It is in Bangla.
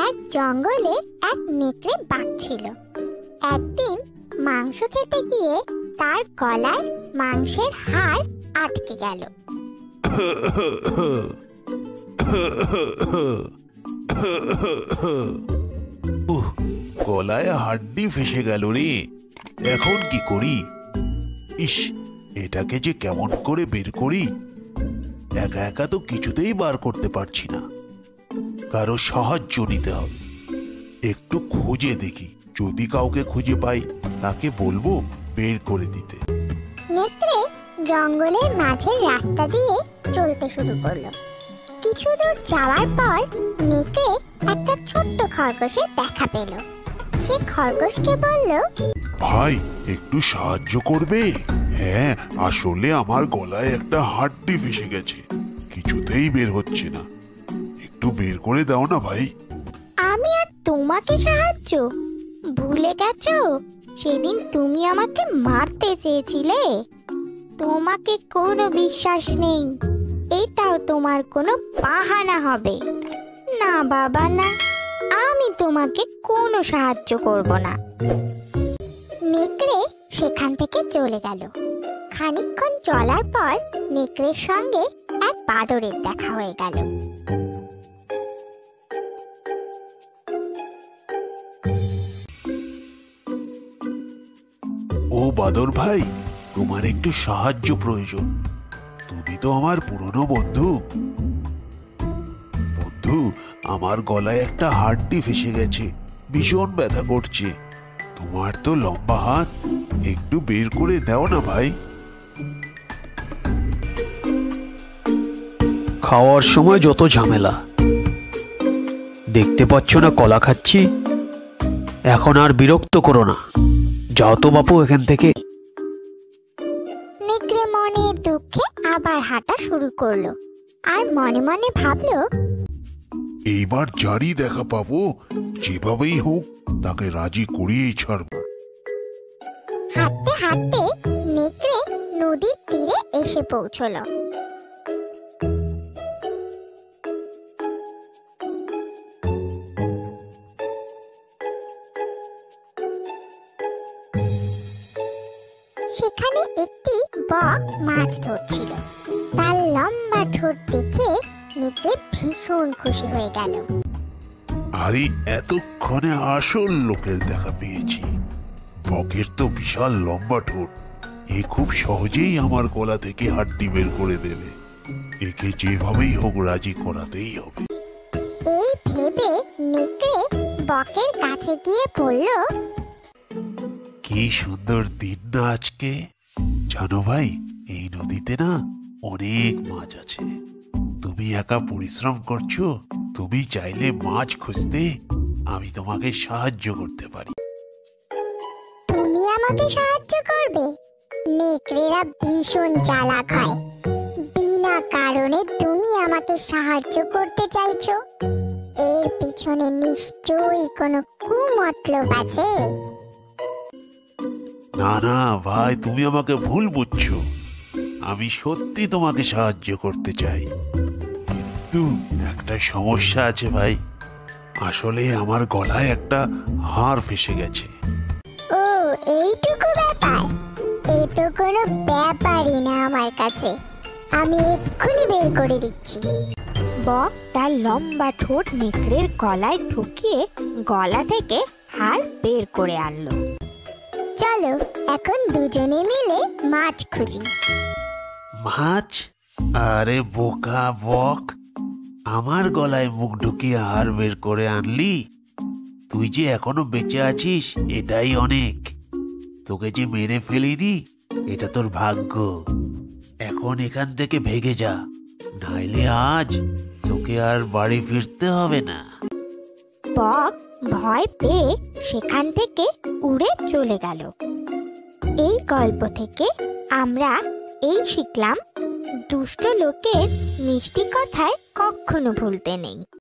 এক জঙ্গলে এক নেকড়ে বাঘ ছিল। একদিন মাংস খেতে গিয়ে তার গলায় মাংসের হাড় আটকে গেল। গলায় হাড্ডি ফেসে গেল রে, এখন কি করি? ইস, এটাকে যে কেমন করে বের করি? একা একা তো কিছুতেই বার করতে পারছি না, কারো সাহায্য নিতে হবে। একটু খুঁজে দেখি, যদি কাউকে খুঁজে পাই তাকে বলবো বের করে দিতে। নেকড়ে জঙ্গলের মাঝের রাস্তা দিয়ে চলতে শুরু করলো। কিছু দূর যাওয়ার পর নেকড়ে একটা ছোট্ট খরগোশের দেখা পেল। সে খরগোশকে বলল, ভাই, একটু সাহায্য করবে? হ্যাঁ, আসলে আমার গলায় একটা হাড্ডি ফেসে গেছে, কিছুতেই বের হচ্ছে না, একটু বের করে দাও না ভাই। আমি আর তোমাকে সাহায্য? ভুলে গেছো সেদিন তুমি আমাকে মারতে চেয়েছিলে? তোমাকে কোনো বিশ্বাস নেই, এটাও তোমার কোনো বাহানা হবে। না বাবা না, আমি তোমাকে কোনো সাহায্য করব না। নেকড়ে সেখান থেকে চলে গেল। খানিকক্ষণ চলার পর নেকড়ের সঙ্গে এক বাদরের দেখা হয়ে গেল। ও বাদর ভাই, তোমার একটু সাহায্য প্রয়োজন। তুমি তো আমার পুরনো বন্ধু। আমার গলায় একটা হাড্ডি ফেসে গেছে, ভীষণ ব্যথা করছে। তোমার তো লম্বা হাত, একটু বের করে দাও না ভাই। খাওয়ার সময় যত ঝামেলা, দেখতে পাচ্ছ না কলা খাচ্ছি? এখন আর বিরক্ত করো না, যাও তো বাপু এখান থেকে। নেকড়ে মনের দুঃখে আবার হাঁটা শুরু করলো আর মনে মনে ভাবলো, এইবার যারই দেখা পাবো, যেভাবেই হোক তাকে রাজি করিয়েই ছাড়বো। হাঁটতে হাঁটতে নেকড়ে নদীর তীরে এসে পৌঁছলো। সেখানে একটি বক মাছ ধরছিল। তার লম্বা ঠোঁট দেখে নেকড়ে ভীষণ খুশি হয়ে গেল। আরে, এতক্ষণে আসল লোকের দেখা পেয়েছি। বকের তো বিশাল লম্বা ঠোঁট, এ খুব সহজেই আমার গলা থেকে হাড্ডি বের করে দেবে। একে যেভাবেই হোক রাজি করাতেই হবে। এই ভেবে নেকড়ে বকের কাছে গিয়ে বলল, কি সুন্দর দিন না আজকে। জানো ভাই, এই নদীতে না অনেক মাছ আছে। তুমি একা পরিশ্রম করছো, তুমি চাইলে মাছ খুঁজতে আমি তোমাকে সাহায্য করতে পারি। তুমি আমাকে সাহায্য করবে? নেকড়েরা ভীষণ চালাক হয়। বিনা কারণে তুমি আমাকে সাহায্য করতে চাইছো? এর পিছনে নিশ্চয়ই কোনো কুমতলব আছে। না না ভাই, তুমি আমাকে ভুল বুঝছো। আমি সত্যি তোমাকে সাহায্য করতে চাই, কিন্তু একটা সমস্যা আছে ভাই। আসলে আমার গলায় একটা হাড় ফেসে গেছে। ও, এইটুকু ব্যাপার? এ তো কোনো ব্যাপারই না আমার কাছে। আমি এক্ষুনি বের করে দিচ্ছি। বক তার লম্বা ঠোঁট নেকড়ের গলায় ঢুকিয়ে গলা থেকে হাড় বের করে আনলো। চলো এখন দুজনে মিলে মাছ খুঁজি। মাছ? আরে বোকা বক, আমার গলায় মুখ ঢুকিয়ে হাড় বের করে আনলি? তুই যে এখনো বেঁচে আছিস এটাই অনেক। তোকে যে মেরে ফেলিনি এটা তোর ভাগ্য। এখন এখান থেকে ভেগে যা, নাইলে আজ তোকে আর বাড়ি ফিরতে হবে না। বক ভয় পেয়ে সেখান থেকে উড়ে চলে গেল। এই গল্প থেকে আমরা এই শিখলাম, দুষ্ট লোকের মিষ্টি কথায় কখনো ভুলতে নেই।